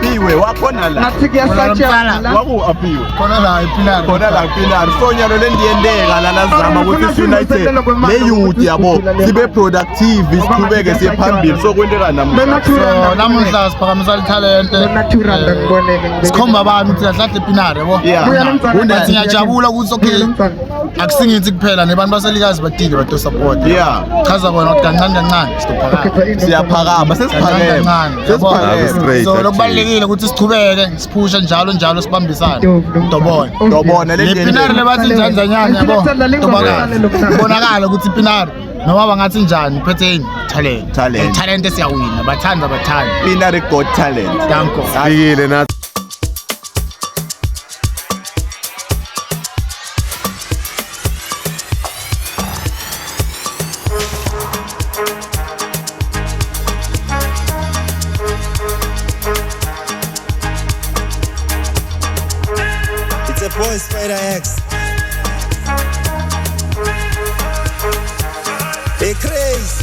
apiwe wakhona la waku-apiwe khona la ipilari khona la ipilari so nyalo lendiyendeka lana zama ukuthi si-united le-youth yabo sibe productive siqhubeke siye phambili so kwenteka namuhla siphakamisa lithalente sikhomba abantu ukuthi kahle ipinari yabo undathi ngiyajabula ukuthi okay akusingithi kuphela nebantu baselikazi badile bato support chaza kona ukuthi kancane siyaphakama sesiphakeme so lokubalulekile ukuthi sichubeke siphushe njalo sibambisane dobona le pinari lebathi njani yabo bonakala ukuthi pinari noma bangathi njani phetheni talent esiyawina bathanda pinari got talent danko sikile nathi Boys Spider X. Hey Craze.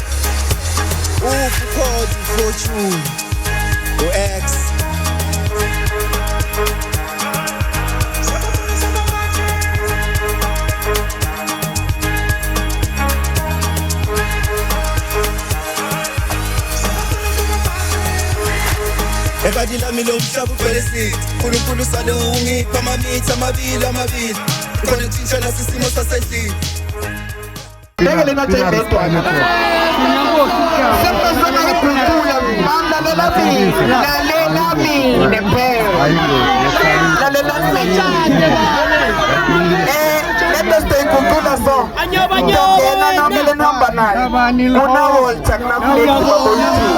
Who called Fortune? Who X? Ebadi lami lo mhlaba uvelesithi uNkulunkulu sale ungipha amamithi amabili khona thintsha nasisimo sasendlini Leke lena tayibedwa sepasana kulula banda lela mine phela lalela mine let's stay kulula so ngena nami lenihamba naye una Walter na Flake baboyithi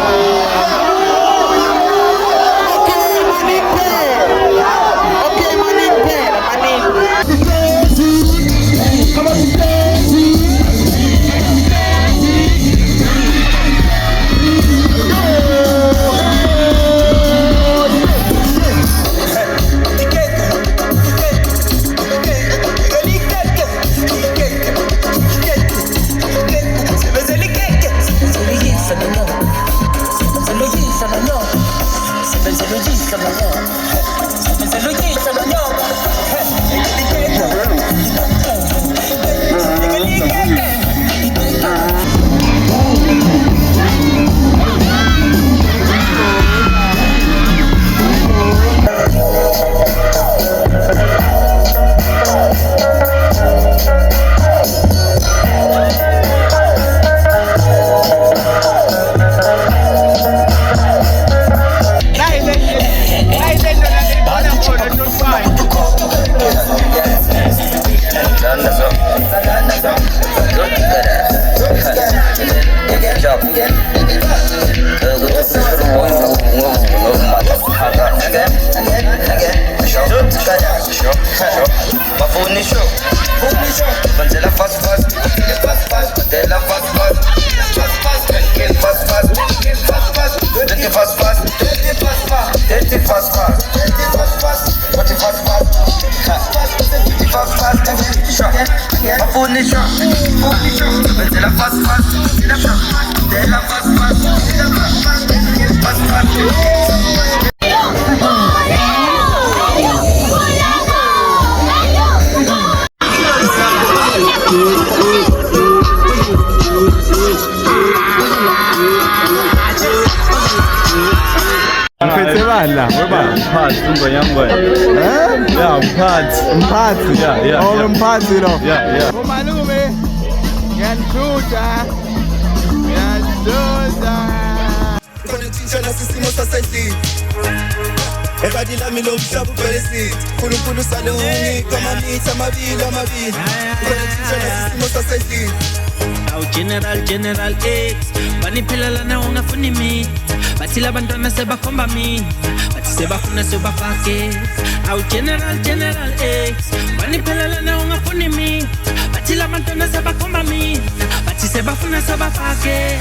Mfetsebala weba mphathi ngonyangwe mphathi mphathi lo umalume ngiyandluda khona thintsha nasisimo sasendlini ebadi lami lo mhlaba uvelesithi uNkulunkulu sale ungipha amamithi amabili khona thintsha nasisimo sasendlini Aw General X baniphelela na ungafuni mi bathi labantwana sebakhomba mina bathi sebafuna sebafake Aw General X baniphelela na ungafuni mi bathi labantwana sebakhomba mina bathi sebafuna sebafake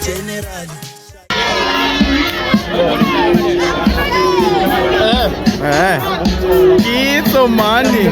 General Quito money.